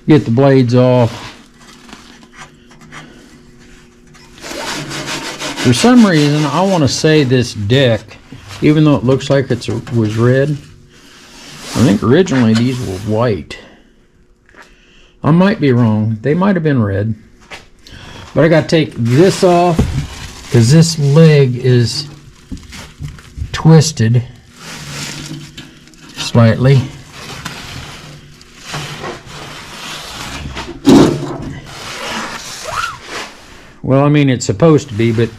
get the blades off. For some reason, I want to say this deck, even though it looks like it was red, I think originally these were white. I might be wrong. They might have been red. But I got to take this off because this leg is twisted slightly. Well, I mean, it's supposed to be, but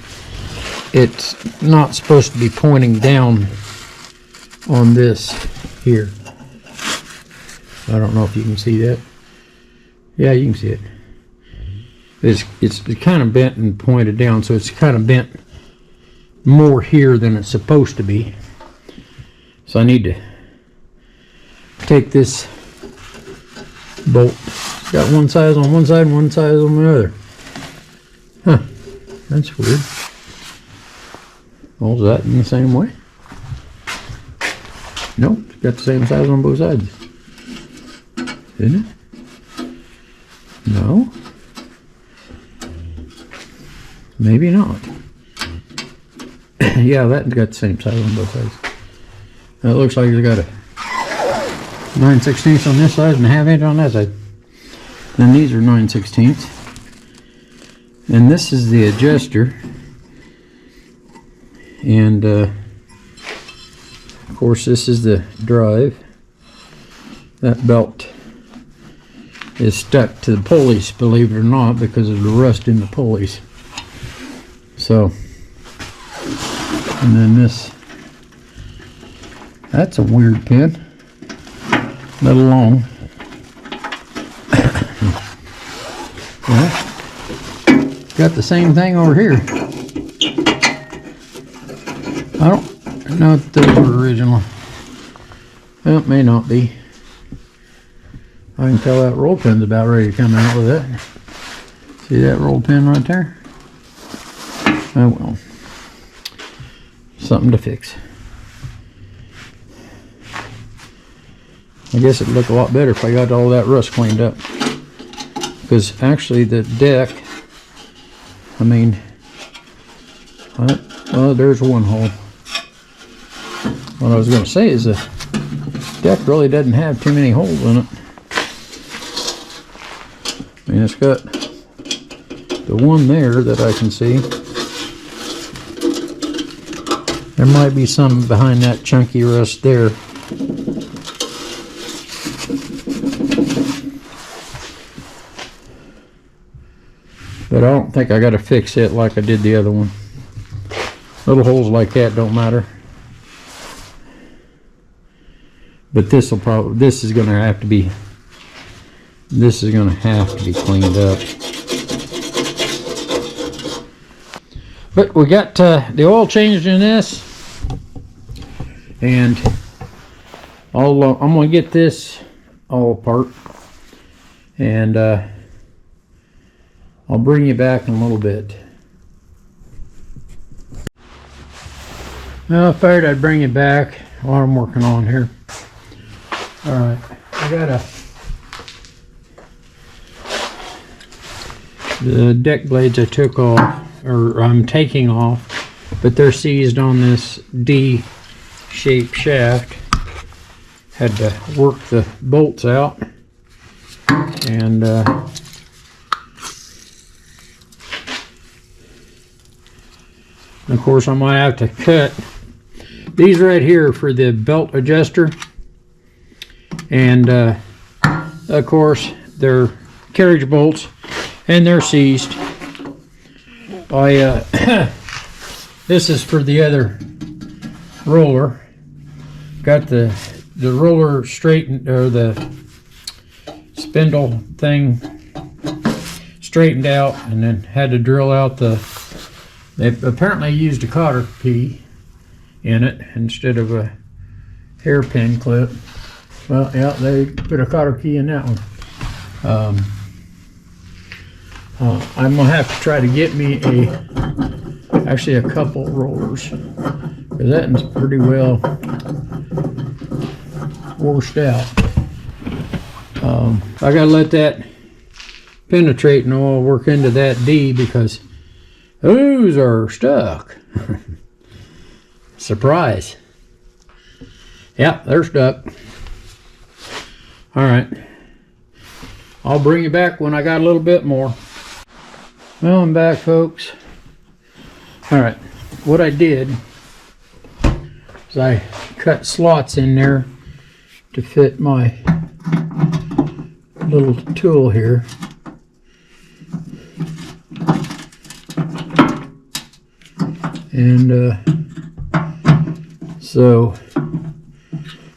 it's not supposed to be pointing down on this here. I don't know if you can see that. Yeah, you can see it. It's kind of bent and pointed down, so it's kind of bent more here than it's supposed to be. So I need to take this bolt. It's got one size on one side and one size on the other. Huh, that's weird. Well, is that in the same way? Nope, it's got the same size on both sides. Isn't it? No. Maybe not. Yeah, that's got the same size on both sides. It looks like it's got a 9/16 on this side and a 1/2 inch on that side. Then these are 9/16. And this is the adjuster. And of course this is the drive. That belt is stuck to the pulleys, believe it or not, because of the rust in the pulleys. So, and then this, that's a weird pin, let alone, well, got the same thing over here. I don't know if those were original. Well, it may not be. I can tell that roll pin's about ready to come out with it. See that roll pin right there? Oh well. Something to fix. I guess it'd look a lot better if I got all that rust cleaned up. Because actually the deck, I mean, well, there's one hole. What I was going to say is the deck really doesn't have too many holes in it. I mean, it's got the one there that I can see. There might be some behind that chunky rust there. But I don't think I got to fix it like I did the other one. Little holes like that don't matter. But this is going to have to be cleaned up. But we got the oil changed in this, and I'm going to get this all apart, and I'll bring you back in a little bit. Well, I figured I'd bring you back while I'm working on here. Alright, I got the deck blades I took off, or I'm taking off, but they're seized on this D-shaped shaft. Had to work the bolts out, and of course I might have to cut these right here for the belt adjuster, and of course they're carriage bolts and they're seized. This is for the other roller. Got the roller straightened, or the spindle thing straightened out, and then had to drill out they apparently used a cotter key in it instead of a hairpin clip. Well, yeah, they put a cotter key in that one. I'm gonna have to try to get me actually a couple rollers, because that one's pretty well washed out. I gotta let that penetrating oil work into that D because those are stuck. Surprise. Yep, they're stuck. All right. I'll bring you back when I got a little bit more. Well, I'm back, folks. All right. What I did is I cut slots in there to fit my little tool here. And so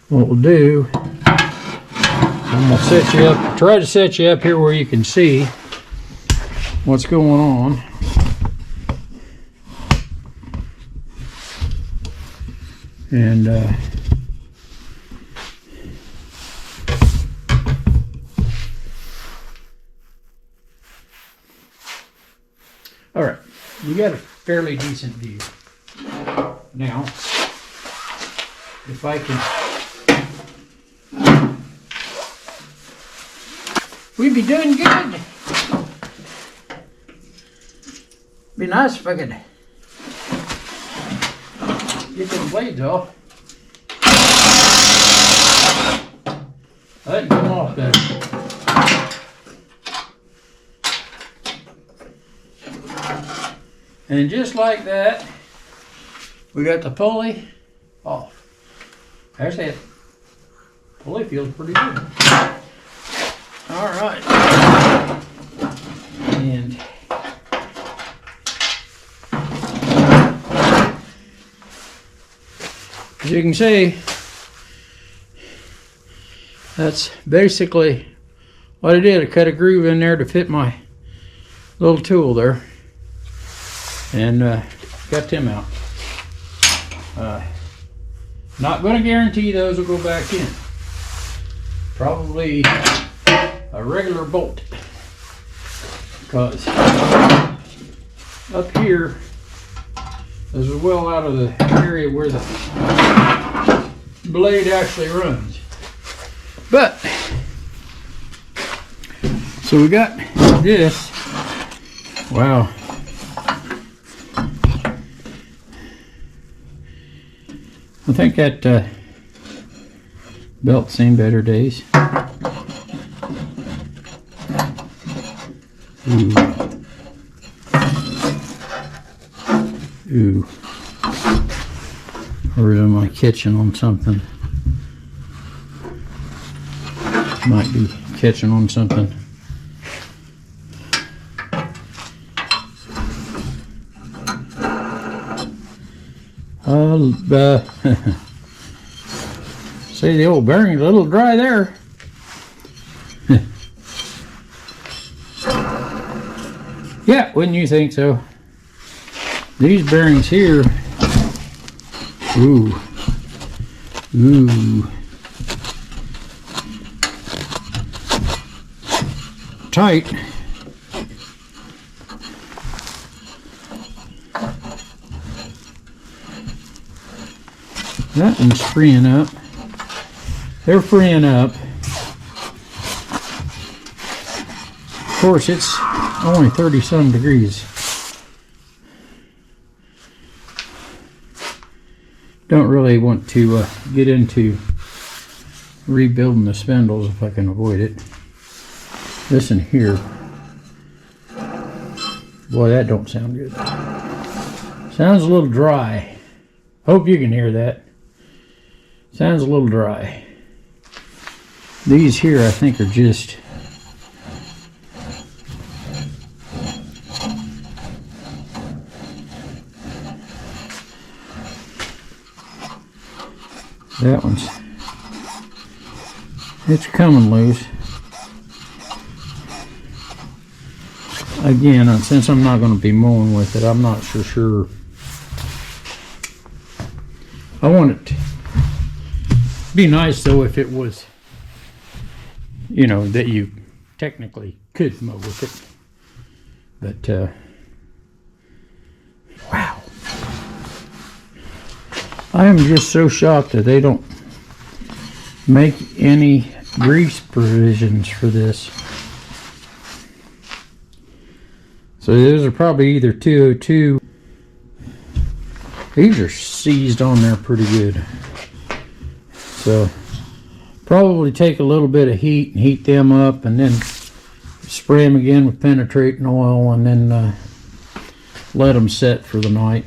what we'll do, I'm gonna set you up, try to set you up here where you can see what's going on. And all right, you got a fairly decent view. Now, if I can, we'd be doing good. Be nice if I could get them blades off. That can come off there. And just like that, we got the pulley off. There's it. Pulley feels pretty good. All right. And as you can see, that's basically what I did. I cut a groove in there to fit my little tool there. And got them out. Not going to guarantee those will go back in. Probably a regular bolt. Because up here, this is well out of the area where the blade actually runs. But, so we got this. Wow. I think that belt's seen better days. Ooh. Ooh. Or am I catching on something? Might be catching on something. See, the old bearing's a little dry there. Yeah, wouldn't you think so? These bearings here, ooh, tight. That one's freeing up. They're freeing up. Of course, it's only 30-some degrees. Don't really want to get into rebuilding the spindles if I can avoid it. This in here. Boy, that don't sound good. Sounds a little dry. Hope you can hear that. Sounds a little dry. These here, I think, are just that one's, it's coming loose. Again, since I'm not going to be mowing with it, I'm not so sure. I want it to be nice though if it was, you know, that you technically could mow with it. But wow, I am just so shocked that they don't make any grease provisions for this. So those are probably either 202. These are seized on there pretty good. So probably take a little bit of heat and heat them up, and then spray them again with penetrating oil, and then let them set for the night,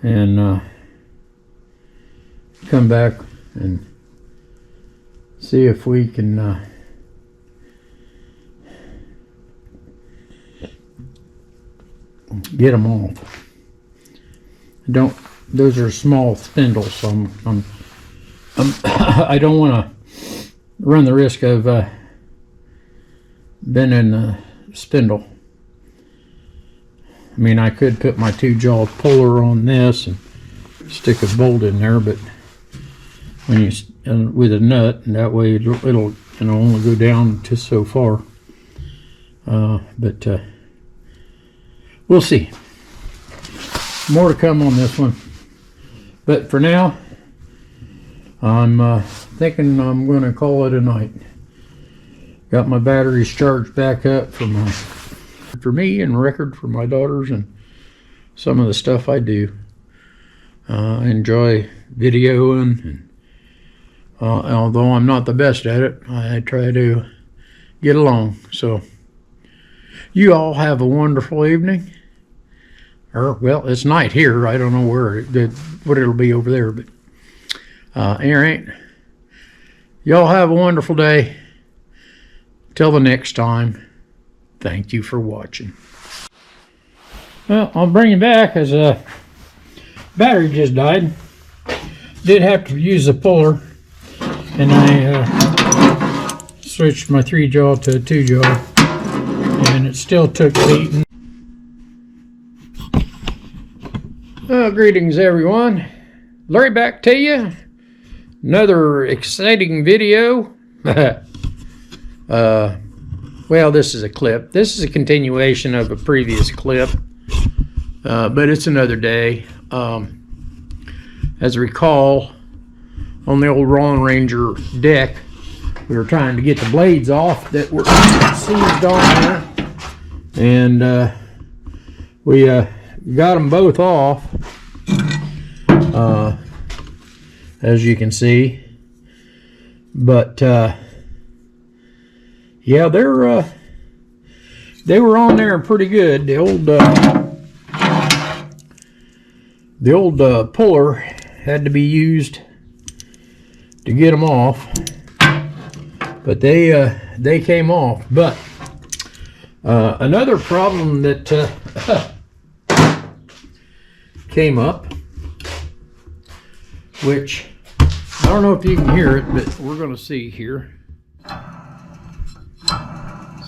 and come back and see if we can get them off. Those are small spindles, so I don't want to run the risk of bending the spindle. I mean, I could put my 2-jaw puller on this and stick a bolt in there, but when you with a nut, and that way it'll only go down just so far. But we'll see. More to come on this one. But for now, I'm thinking I'm going to call it a night. Got my batteries charged back up for me and record for my daughters and some of the stuff I do. I enjoy videoing, and although I'm not the best at it, I try to get along. So you all have a wonderful evening. Or, well, it's night here. I don't know what it'll be over there, but alright. Y'all have a wonderful day. Till the next time, thank you for watching. Well, I'll bring you back as a battery just died. Did have to use the puller, and I switched my 3-jaw to a 2-jaw, and it still took beating. Well, greetings everyone. Larry back to you. Another exciting video. Well, this is a clip. This is a continuation of a previous clip, but it's another day. As I recall, on the old Ron Ranger deck, we were trying to get the blades off that were seized on there, and we got them both off, as you can see. But yeah, they were on there pretty good. The old puller had to be used to get them off, but they came off. But another problem that came up, which I don't know if you can hear it, but we're going to see here.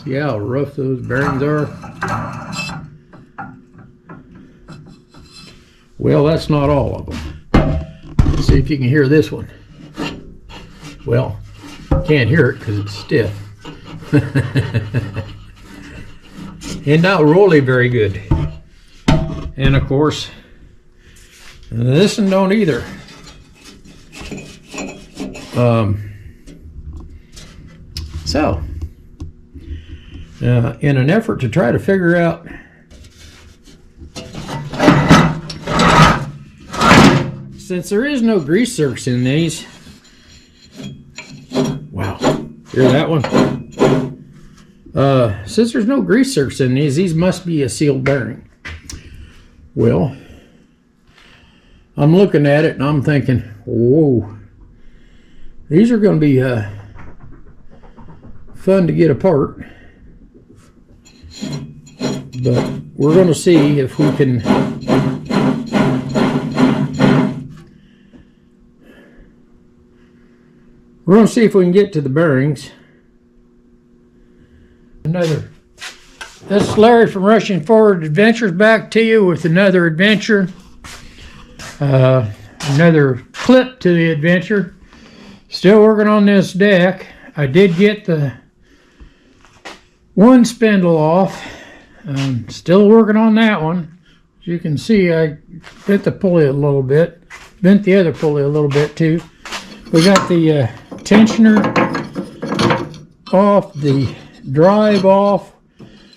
See how rough those bearings are? Well, that's not all of them. Let's see if you can hear this one. Well, can't hear it because it's stiff. And not really very good. And of course, this one don't either. So, in an effort to try to figure out since there is no grease zerks in these, wow, hear that one? Since there's no grease zerks in these must be a sealed bearing. Well, I'm looking at it and I'm thinking, whoa, these are going to be fun to get apart. But we're going to see if we can get to the bearings. This is Larry from Rushing Forward Adventures, back to you with another adventure. Another clip to the adventure. Still working on this deck. I did get the one spindle off. Still working on that one. As you can see, I bent the pulley a little bit. Bent the other pulley a little bit too. We got the tensioner off, the drive off,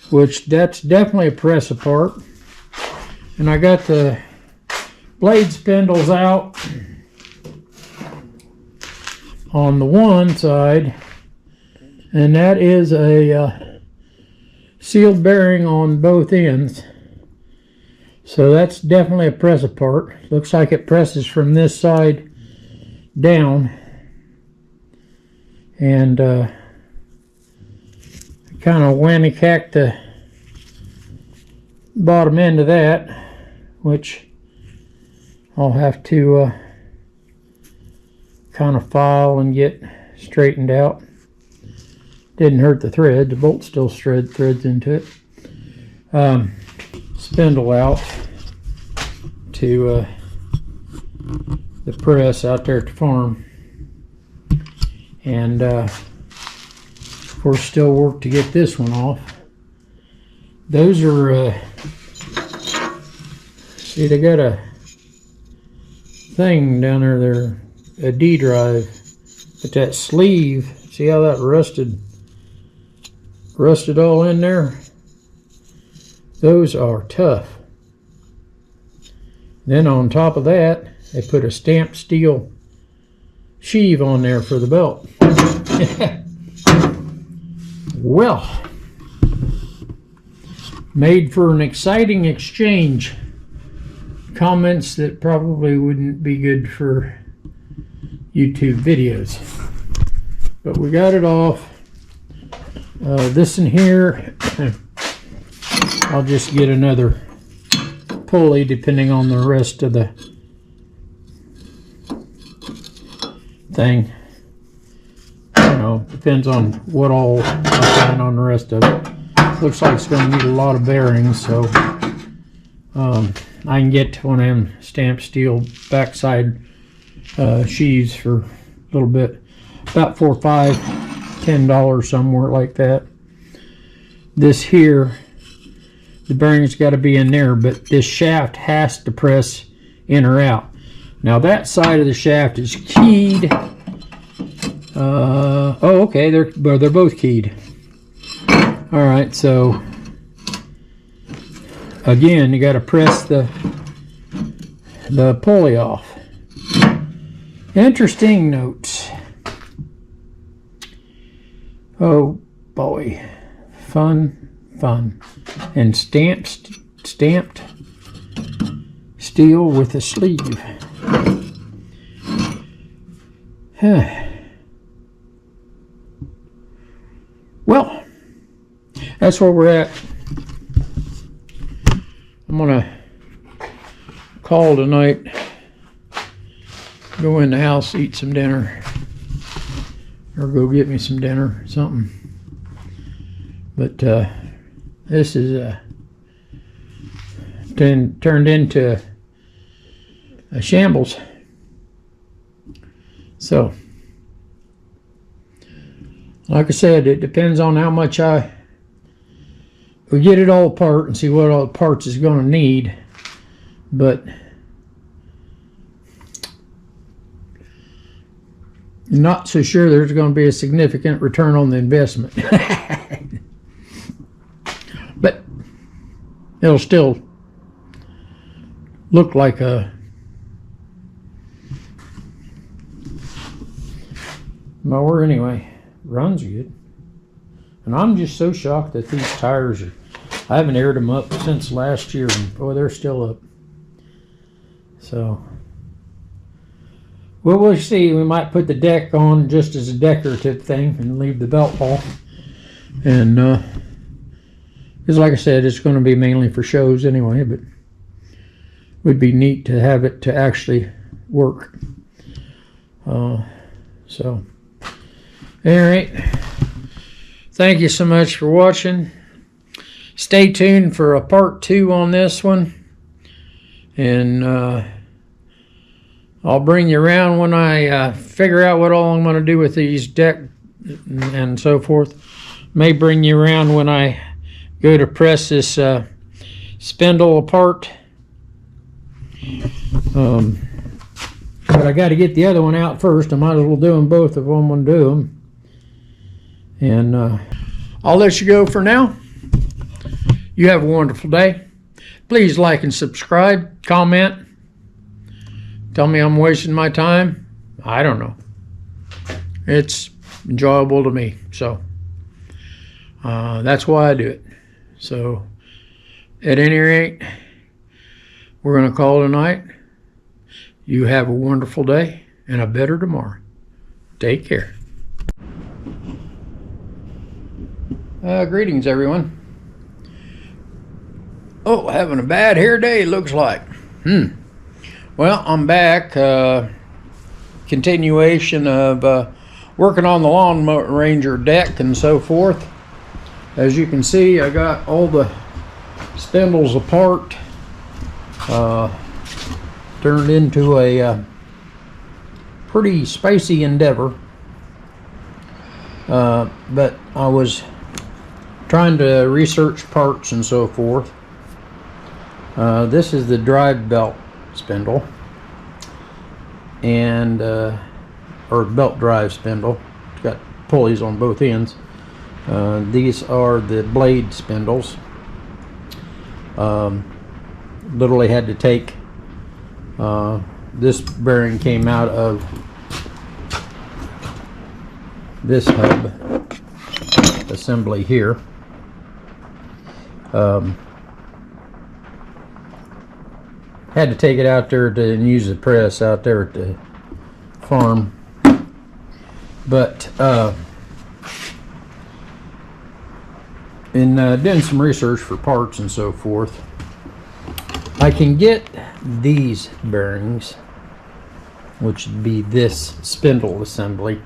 which that's definitely a press apart. And I got the blade spindles out on the one side, and that is a sealed bearing on both ends. So that's definitely a press apart. Looks like it presses from this side down, and kind of whammy-cacked the bottom end of that, which I'll have to kind of file and get straightened out. Didn't hurt the thread. The bolt still threads into it. Spindle out to the press out there at the farm, and of course still work to get this one off. Those are see, they got a thing down there, they're a D drive, but that sleeve, see how that rusted all in there? Those are tough. Then on top of that, they put a stamped steel sheave on there for the belt. Well, made for an exciting exchange. Comments that probably wouldn't be good for YouTube videos. But we got it off. This in here, I'll just get another pulley depending on the rest of the thing. You know, depends on what all I find on the rest of it. Looks like it's going to need a lot of bearings, so I can get one of them stamped steel backside sheaves for a little bit, about $4, $5, $10, somewhere like that. This here, the bearing's got to be in there, but this shaft has to press in or out. Now that side of the shaft is keyed. Oh, okay, they're both keyed. All right, so again, you got to press the pulley off. Interesting notes. Oh boy, fun, and stamped steel with a sleeve. Well, that's where we're at. I'm gonna call tonight, go in the house, eat some dinner, or go get me some dinner, something. But this is turned into a shambles. So, like I said, it depends on how much we get it all apart and see what all the parts is going to need. But not so sure there's going to be a significant return on the investment. But it'll still look like a mower anyway. Runs good. And I'm just so shocked that these tires are, I haven't aired them up since last year, and boy, they're still up. So, well, we'll see. We might put the deck on just as a decorative thing and leave the belt ball. And, because like I said, it's going to be mainly for shows anyway, but it would be neat to have it to actually work. So, alright. Thank you so much for watching. Stay tuned for a part 2 on this one. And I'll bring you around when I figure out what all I'm going to do with these deck and so forth. May bring you around when I go to press this spindle apart. But I got to get the other one out first. I might as well do them both if I'm going to do them. And I'll let you go for now. You have a wonderful day. Please like and subscribe, comment. Tell me I'm wasting my time. I don't know. It's enjoyable to me. So that's why I do it. So at any rate, we're going to call it a night. You have a wonderful day and a better tomorrow. Take care. Greetings, everyone. Oh, having a bad hair day, looks like. Well, I'm back. Continuation of working on the Lawn Ranger deck and so forth. As you can see, I got all the spindles apart. Turned into a pretty spicy endeavor. But I was trying to research parts and so forth. This is the drive belt spindle, and or belt drive spindle. It's got pulleys on both ends. These are the blade spindles. Literally had to take this bearing came out of this hub assembly here. Had to take it out there and use the press out there at the farm. But in doing some research for parts and so forth, I can get these bearings, which would be this spindle assembly.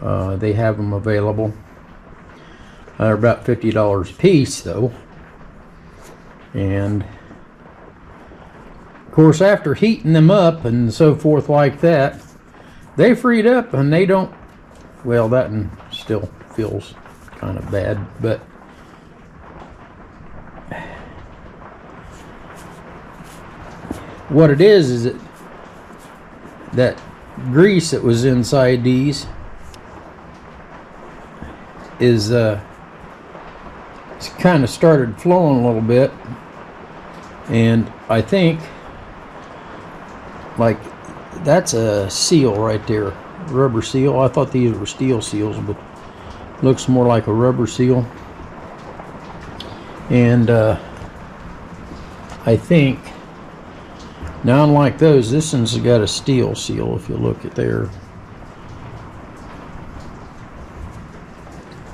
They have them available. They're about $50 a piece though. And of course, after heating them up and so forth like that, they freed up and they don't, well, that one still feels kind of bad, but what it is that grease that was inside these is it's kind of started flowing a little bit, and I think like that's a seal right there, rubber seal. I thought these were steel seals, but looks more like a rubber seal. And I think now, unlike those, this one's got a steel seal. If you look at there,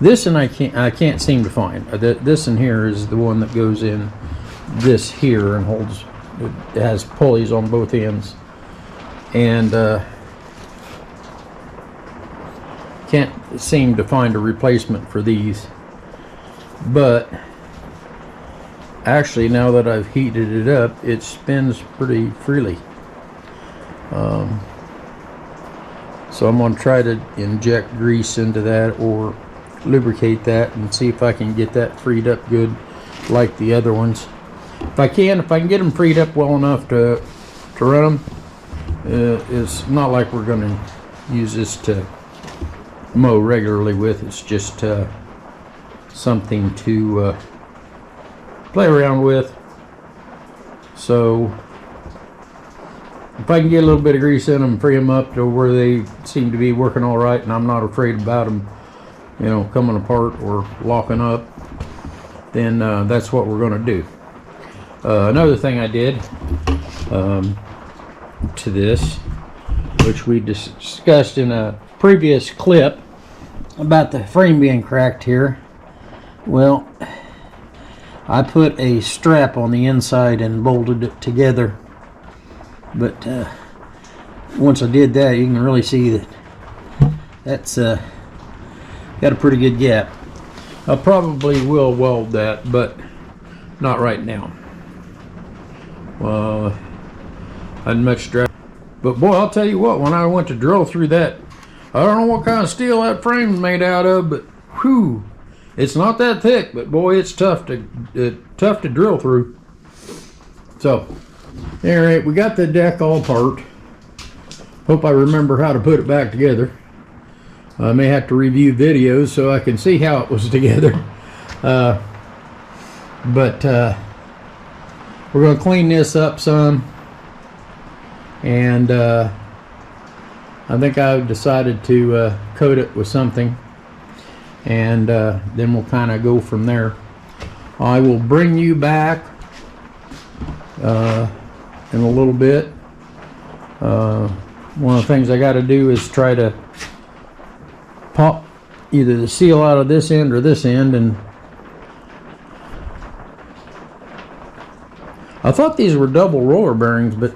this one I can't seem to find. This one here is the one that goes in this here and holds. It has pulleys on both ends, and can't seem to find a replacement for these. But actually, now that I've heated it up, it spins pretty freely. So I'm going to try to inject grease into that or lubricate that and see if I can get that freed up good like the other ones. If I can get them freed up well enough to run them, it's not like we're going to use this to mow regularly with. It's just something to play around with. So if I can get a little bit of grease in them, free them up to where they seem to be working all right, and I'm not afraid about them, you know, coming apart or locking up, then that's what we're going to do. Another thing I did to this, which we discussed in a previous clip about the frame being cracked here, well, I put a strap on the inside and bolted it together. But once I did that, you can really see that that's got a pretty good gap. I probably will weld that, but not right now. I'd much rather. But boy, I'll tell you what, when I went to drill through that, I don't know what kind of steel that frame's made out of, but whew, it's not that thick, but boy, it's tough to drill through. So, all right, we got the deck all apart. Hope I remember how to put it back together. I may have to review videos so I can see how it was together. But we're going to clean this up some. And I think I've decided to coat it with something. And then we'll kind of go from there. I will bring you back in a little bit. One of the things I got to do is try to pop either the seal out of this end or this end, and I thought these were double roller bearings, but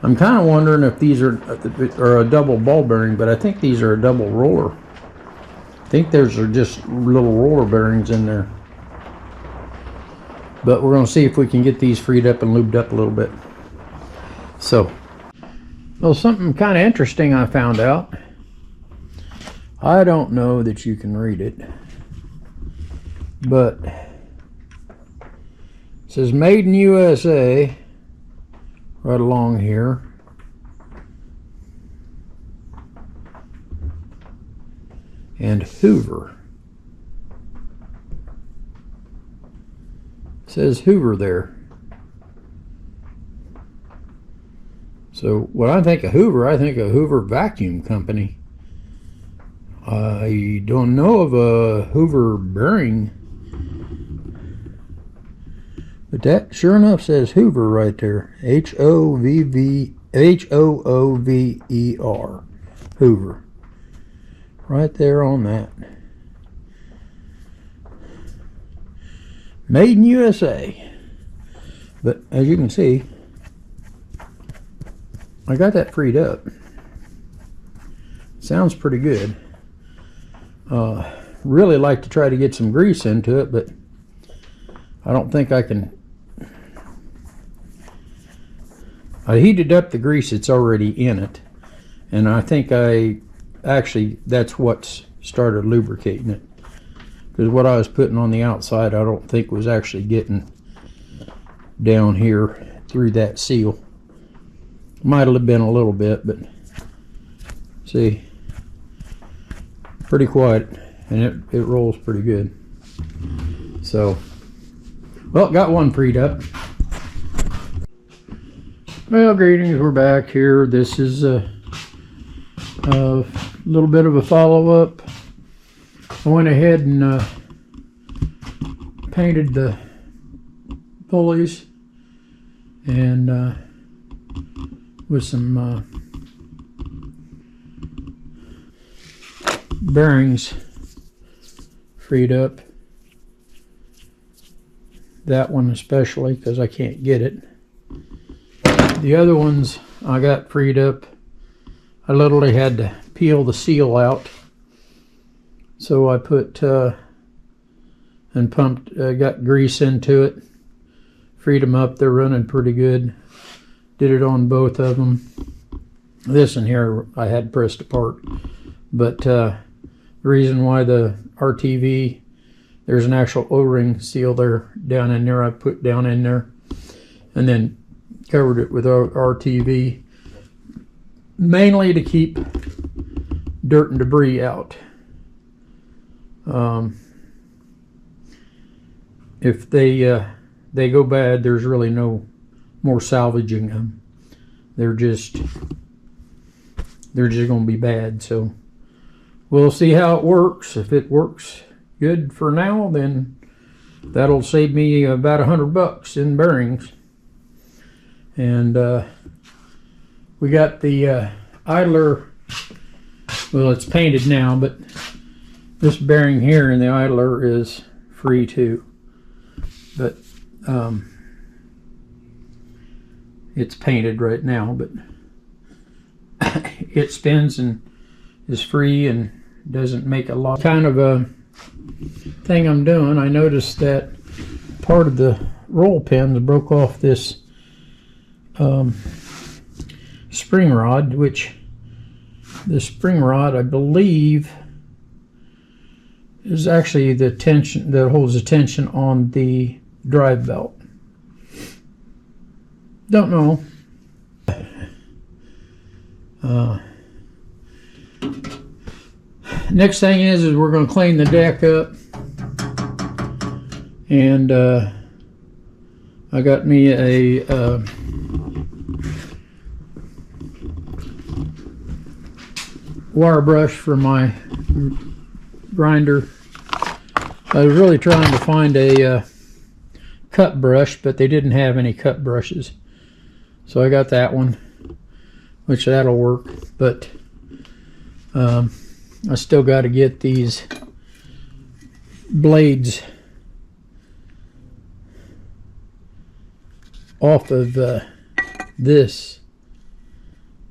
I'm kind of wondering if these are a double ball bearing, but I think these are a double roller. I think those are just little roller bearings in there. But we're going to see if we can get these freed up and lubed up a little bit. So, well, something kind of interesting I found out. I don't know that you can read it, but it says Made in USA right along here. And Hoover. It says Hoover there. So when I think of Hoover, I think of Hoover Vacuum Company. I don't know of a Hoover bearing, but that sure enough says Hoover right there. H-O-O-V-E-R. Hoover. Right there on that. Made in USA. But as you can see, I got that freed up. Sounds pretty good. Really like to try to get some grease into it, but I don't think I can. I heated up the grease that's already in it, and I think that's what started lubricating it, because what I was putting on the outside I don't think was actually getting down here through that seal. Might have been a little bit, but see, pretty quiet, and it rolls pretty good. So, well, got one freed up. Well, greetings, we're back here. This is a little bit of a follow-up. I went ahead and painted the pulleys and with some bearings freed up. That one especially, because I can't get it. The other ones I got freed up. I literally had to peel the seal out. So I put and pumped, got grease into it, freed them up. They're running pretty good. Did it on both of them. This in here I had pressed apart, but the reason why the RTV, there's an actual O-ring seal there down in there. I put down in there, and then covered it with RTV, mainly to keep dirt and debris out. If they go bad, there's really no more salvaging them. They're just going to be bad. So we'll see how it works. If it works good for now, then that'll save me about $100 in bearings. And we got the idler. Well, it's painted now, but this bearing here in the idler is free too. But it's painted right now, but it spins and is free and doesn't make a lot. Kind of a thing I'm doing, I noticed that part of the roll pins broke off this spring rod, which the spring rod, I believe, is actually the tension that holds the tension on the drive belt. Don't know. Next thing is we're going to clean the deck up, and I got me a wire brush for my grinder. I was really trying to find a cut brush, but they didn't have any cut brushes, so I got that one, which that'll work. But I still got to get these blades off of this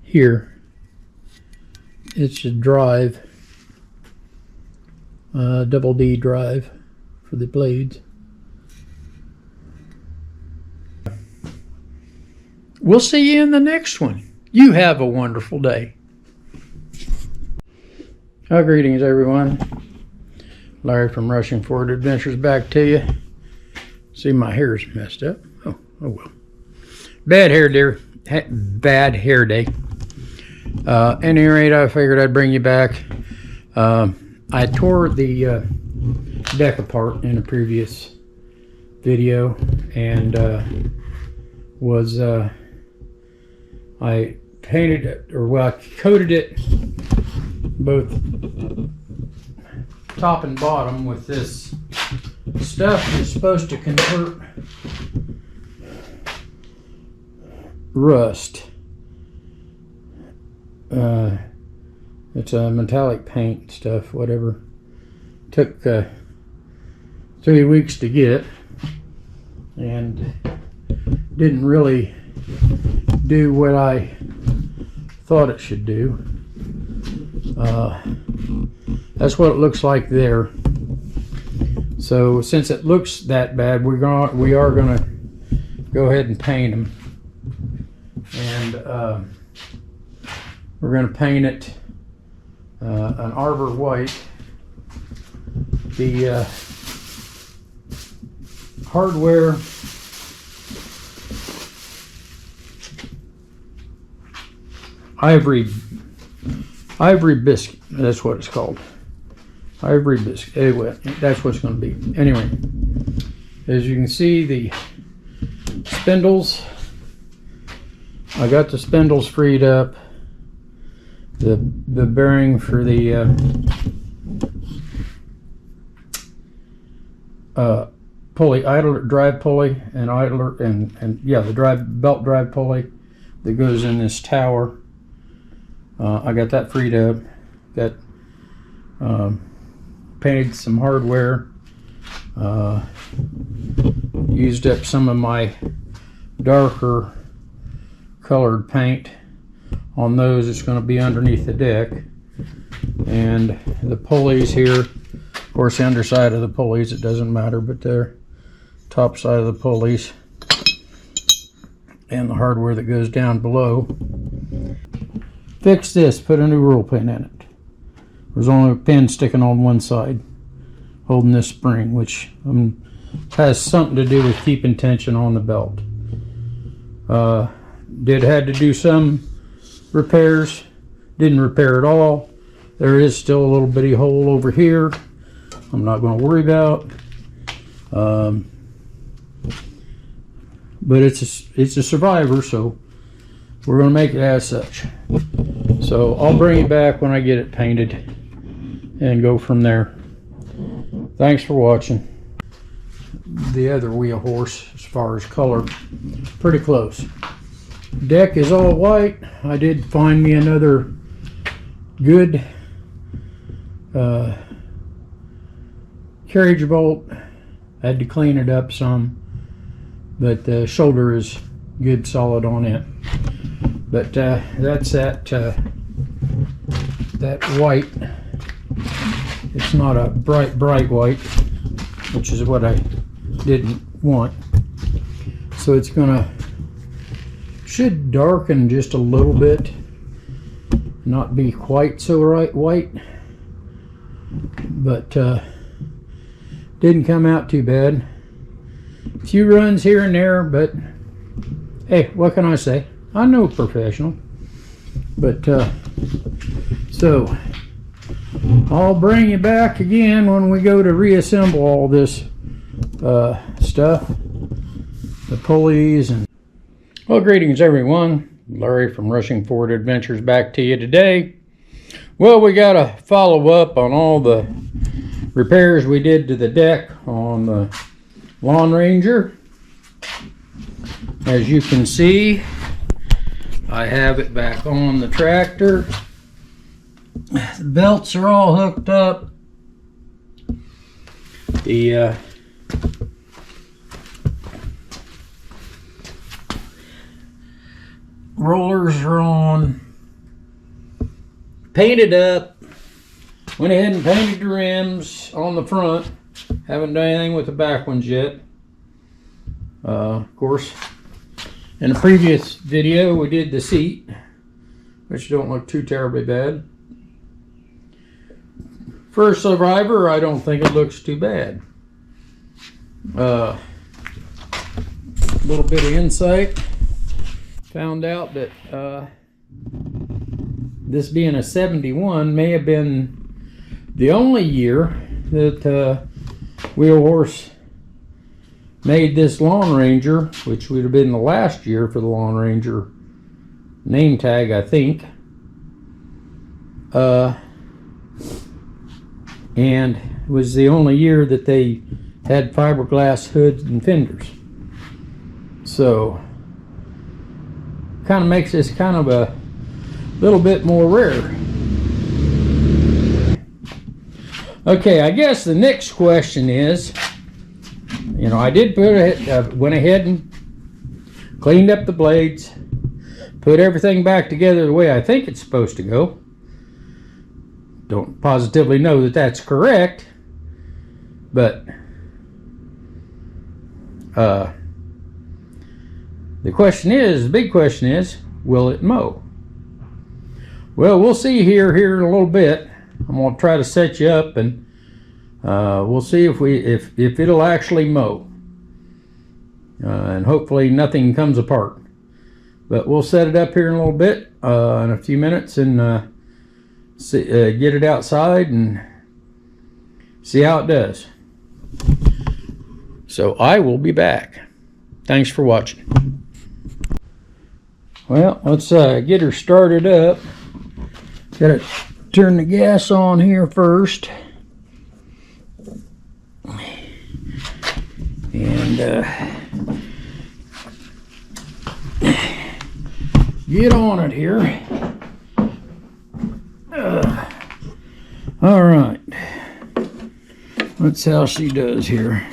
here. It's a drive, double D drive for the blades. We'll see you in the next one. You have a wonderful day. Greetings, everyone. Larry from Rushing Forward Adventures back to you. See, my hair's messed up. Oh well. Bad hair day. Any rate, I figured I'd bring you back. I tore the deck apart in a previous video, and I painted it, or well, I coated it both top and bottom with this stuff that's supposed to convert rust. It's a metallic paint stuff, whatever. Took 3 weeks to get, and didn't really do what I thought it should do. That's what it looks like there. So since it looks that bad, we are gonna go ahead and paint them, and we're gonna paint it an arbor white. The hardware ivory biscuit, that's what it's called. Ivory biscuit. Anyway, that's what it's going to be. Anyway, as you can see, the spindles, I got the spindles freed up. The bearing for the pulley, idler drive pulley, and idler and yeah, the belt drive pulley that goes in this tower. I got that freed up. Got painted some hardware. Used up some of my darker colored paint on those. It's going to be underneath the deck. And the pulleys here, of course, the underside of the pulleys, it doesn't matter, but they're top side of the pulleys and the hardware that goes down below. Fix this, put a new roll pin in it. There's only a pin sticking on one side holding this spring, which has something to do with keeping tension on the belt. Had to do some repairs, didn't repair it all. There is still a little bitty hole over here I'm not going to worry about, but it's a survivor, so we're going to make it as such. So I'll bring it back when I get it painted and go from there. Thanks for watching. The other wheel horse, as far as color, pretty close. Deck is all white. I did find me another good carriage bolt. I had to clean it up some, but the shoulder is good, solid on it. But that's that white. It's not a bright white, which is what I didn't want. So it's should darken just a little bit, not be quite so white, but didn't come out too bad. A few runs here and there, but hey, what can I say? I'm no professional. But so I'll bring you back again when we go to reassemble all this stuff, the pulleys. And well, greetings everyone. Larry from Rushing Forward Adventures back to you today. Well, we got to follow up on all the repairs we did to the deck on the Lawn Ranger. As you can see, I have it back on the tractor. The belts are all hooked up. The rollers are on. Painted up. Went ahead and painted the rims on the front. Haven't done anything with the back ones yet. Of course, in a previous video we did the seat, which don't look too terribly bad. For a Survivor, I don't think it looks too bad. Little bit of insight. Found out that this being a 71 may have been the only year that Wheel Horse made this Lawn Ranger, which would have been the last year for the Lawn Ranger name tag, I think. And it was the only year that they had fiberglass hoods and fenders. So kind of makes this kind of a little bit more rare. Okay, I guess the next question is, you know, I did put it, went ahead and cleaned up the blades, put everything back together the way I think it's supposed to go. Don't positively know that that's correct, but the question is, the big question is, will it mow? Well, we'll see here in a little bit. I'm going to try to set you up, and we'll see if it'll actually mow, and hopefully nothing comes apart. But we'll set it up here in a little bit, in a few minutes, and get it outside and see how it does. So I will be back. Thanks for watching. Well, let's get her started up. Gotta turn the gas on here first. And get on it here. All right. Let's see how she does here.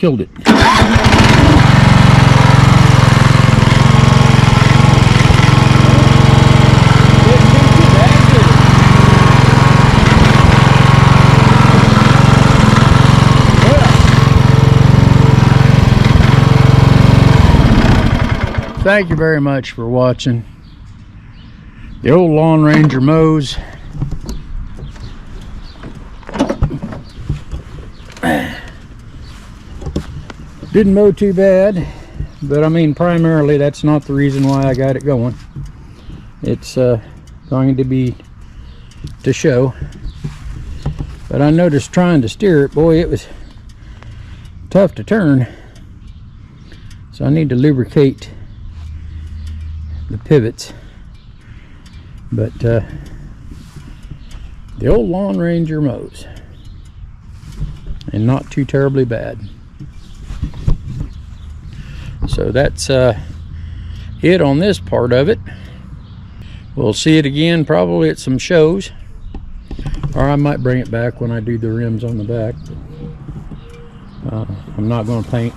killed it. Thank you very much for watching. The old Lawn Ranger mows. Didn't mow too bad, but I mean primarily that's not the reason why I got it going. It's going to be to show. But I noticed trying to steer it, boy, it was tough to turn. So I need to lubricate the pivots. But the old Lawn Ranger mows, and not too terribly bad. So that's it on this part of it. We'll see it again probably at some shows, or I might bring it back when I do the rims on the back. I'm not going to paint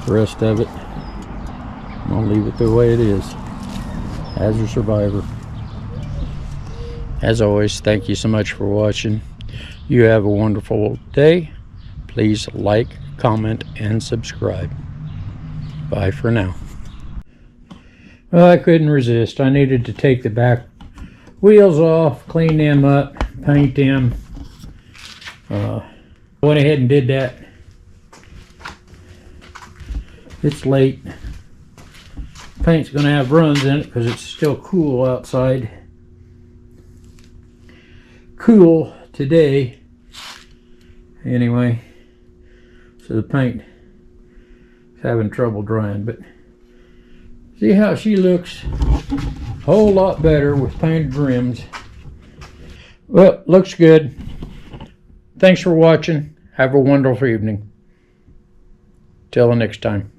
the rest of it. I'm going to leave it the way it is, as a Survivor. As always, thank you so much for watching. You have a wonderful day. Please like, comment, and subscribe. Bye for now. Well, I couldn't resist. I needed to take the back wheels off, clean them up, paint them. Went ahead and did that. It's late. Paint's going to have runs in it because it's still cool outside. Cool today. Anyway, so the paint is having trouble drying, but see how she looks a whole lot better with painted rims. Well, looks good. Thanks for watching. Have a wonderful evening. Till the next time.